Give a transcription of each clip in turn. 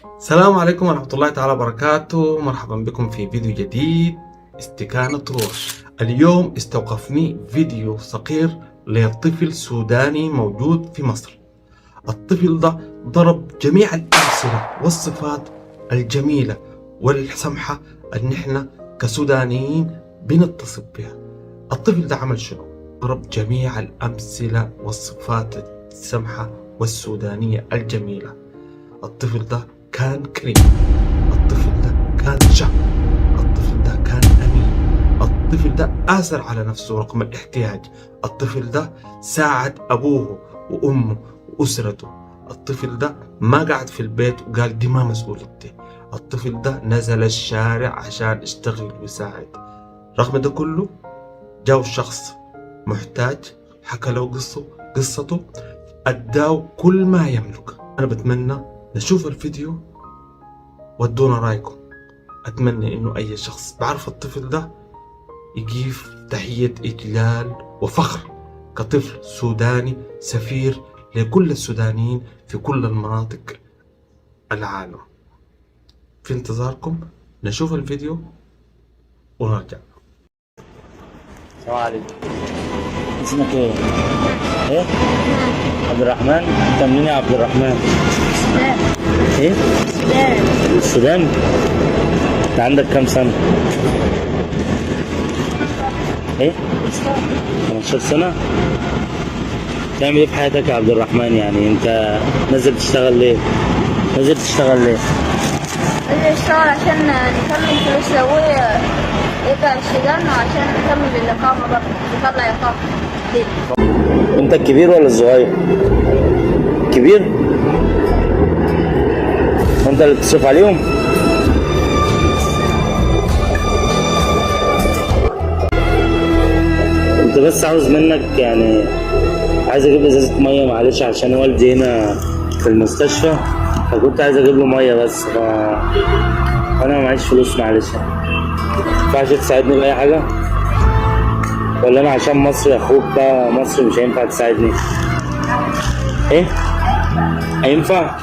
السلام عليكم ورحمة الله تعالى وبركاته. مرحبا بكم في فيديو جديد استكانة روح. اليوم استوقفني فيديو صغير لطفل سوداني موجود في مصر. الطفل ده ضرب جميع الأمثلة والصفات الجميلة والسمحة اللي نحن كسودانيين بنتصف بها. الطفل ده عمل شنو؟ ضرب جميع الأمثلة والصفات السمحة والسودانية الجميلة. الطفل ده كان كريم، الطفل ده كان شاب، الطفل ده كان أمين، الطفل ده آثر على نفسه رغم الاحتياج، الطفل ده ساعد أبوه وأمه وأسرته، الطفل ده ما قعد في البيت وقال دي ما مسؤوليتي، الطفل ده نزل الشارع عشان يشتغل ويساعد. رغم ده كله جاو شخص محتاج حكى له قصته أداه كل ما يملك. أنا بتمنى نشوف الفيديو وادونا رايكم. اتمنى انه اي شخص بعرف الطفل ده يجيف تحية اجلال وفخر كطفل سوداني سفير لكل السودانيين في كل المناطق العالم. في انتظاركم نشوف الفيديو ونرجع. السلام عليكم. اسمك ايه؟ ايه؟ عبد الرحمن؟ انت منين يا عبد الرحمن؟ السودان. ايه؟ السودان. السودان؟ انت عندك كام سنة؟ ايه؟ 15 سنة؟ بتعمل ايه في حياتك يا عبد الرحمن؟ يعني انت نازل تشتغل ليه؟ نازل تشتغل ليه؟ نزل اشتغل عشان نكمل فلوس لأبويا يرجع السودان وعشان نكمل الإقامة برضه نطلع إقامة جديدة. انت الكبير ولا الصغير؟ كبير؟ وانت اللي بتصرف عليهم؟ كنت بس عاوز منك يعني عايز اجيب ازازة مية معلش عشان والدي هنا في المستشفى، فكنت عايز اجيب له مية بس انا معيش فلوس معلش. مينفعش تساعدني بأي حاجة؟ ولا انا عشان مصري اخوك بقى مصري مش هينفع تساعدني؟ ايه؟ هينفع؟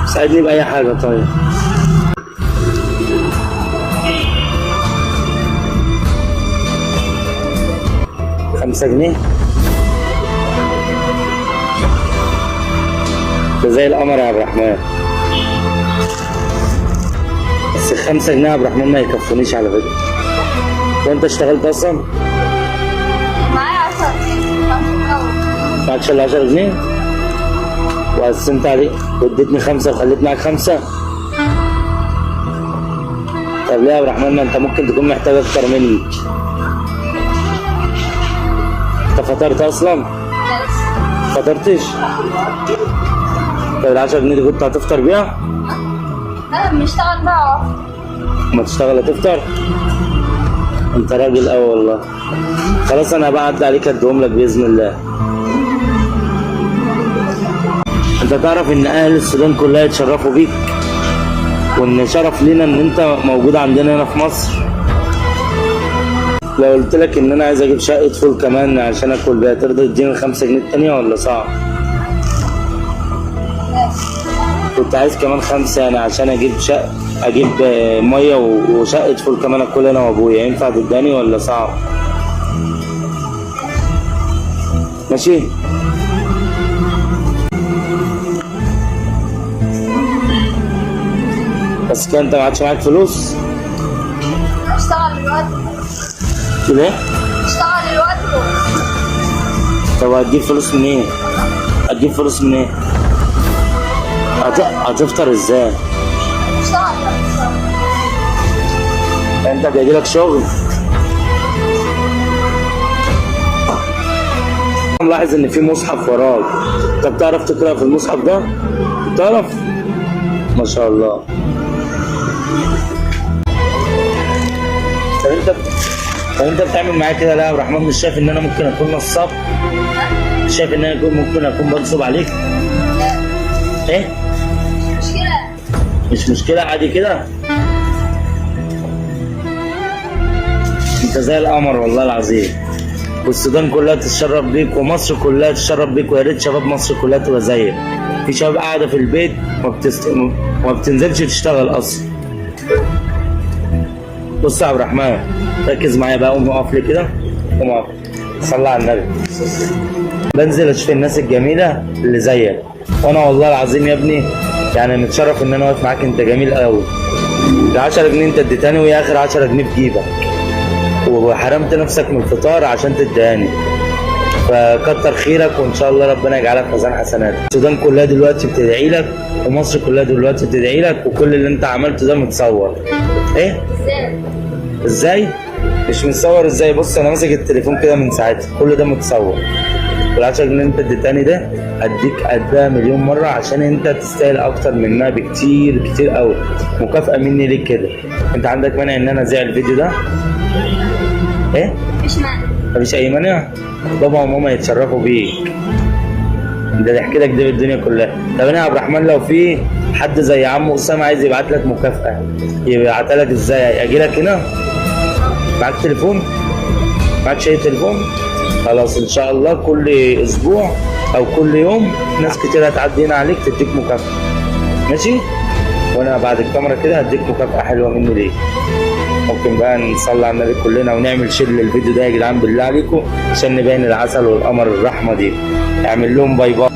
ساعدني بأي حاجة طيب. $5 ده زي القمر يا عبد الرحمن، بس $5 يا عبد الرحمن ما يكفونيش على فكرة. وانت اشتغلت اصلا؟ معايا 10 معكش الا 10 جنيه؟ وقسمت عليك واديتني 5 وخليت معاك 5؟ طب ليه يا عبد الرحمن؟ ما انت ممكن تكون محتاج اكتر مني. انت فطرت اصلا؟ فطرتش؟ طب ال10 جنيه دي كنت هتفطر بيها؟ لا بنشتغل بقى. ما تشتغل هتفطر؟ انت راجل قوي والله. خلاص انا بقى اعدي عليك اديهم لك باذن الله. انت تعرف ان اهل السودان كلها يتشرفوا بيك، وان شرف لينا ان انت موجود عندنا هنا في مصر. لو قلت لك ان انا عايز اجيب شقة فول كمان عشان اكل بيها ترضى تديني ال5 جنيه التانية ولا صعب؟ كنت عايز كمان 5 يعني عشان اجيب مية وشقة فول كمان اكل انا وابويا، ينفع تداني ولا صعب؟ ماشي؟ بس كده انت ما عادش معاك فلوس؟ اشتغل دلوقتي. ليه؟ اشتغل دلوقتي. طب هتجيب فلوس منين؟ هتجيب فلوس منين؟ هتفطر ازاي؟ اشتغل. انت بيجيلك شغل؟ ملاحظ ان في مصحف وراك، انت بتعرف تقرا في المصحف ده؟ بتعرف؟ ما شاء الله. طب انت بتعمل معايا كده ليه يا عبد الرحمن؟ مش شايف ان انا ممكن اكون نصاب؟ مش شايف ان انا ممكن اكون بنصب عليك؟ لا ايه؟ مش مشكلة. مش مشكلة عادي كده؟ انت زي القمر والله العظيم. والسودان كلها تتشرف بيك ومصر كلها تتشرف بيك، ويا ريت شباب مصر كلها تبقى زيك. في شباب قاعده في البيت ما بتنزلش تشتغل اصلا. بص يا عبد الرحمن ركز معايا بقى، قوم اقف لي كده، قوم اقف صلي على النبي. بنزل اشوف الناس الجميله اللي زيك، وانا والله العظيم يا ابني يعني متشرف ان انا واقف معاك، انت جميل قوي. ال 10 جنيه انت اديتني وهي اخر 10 جنيه في جيبك، وحرمت نفسك من الفطار عشان تديهاني، فكتر خيرك وان شاء الله ربنا يجعلك ميزان حسنات. السودان كلها دلوقتي بتدعي لك، ومصر كلها دلوقتي بتدعي لك، وكل اللي انت عملته ده متصور. ايه؟ ازاي؟ مش متصور ازاي؟ بص انا ماسك التليفون كده من ساعتها، كل ده متصور. وال10 جنيه اللي انت اديتني ده اديك قدها مليون مره، عشان انت تستاهل اكتر منها بكتير كتير قوي. مكافأة مني ليك كده. انت عندك مانع ان انا اذيع الفيديو ده؟ ايه؟ مفيش مانع. مفيش اي مانع؟ بابا وماما يتشرفوا بيك. ده ضحك لك ده بالدنيا كلها. طب انا يا عبد الرحمن لو في حد زي عمو اسامه عايز يبعت لك مكافأة، يبعتها لك ازاي؟ اجي لك هنا؟ معاك تليفون؟ معاكش اي تليفون؟ خلاص ان شاء الله كل اسبوع او كل يوم ناس كتير هتعدي هنا عليك تديك مكافأة. ماشي؟ وانا بعد الكاميرا كده هديك مكافأة حلوة مني ليك. ممكن بقى نصلي على النبي كلنا ونعمل شير للفيديو ده يا جدعان بالله عليكم، عشان نبين العسل والقمر الرحمة دي. اعمل لهم باي باي.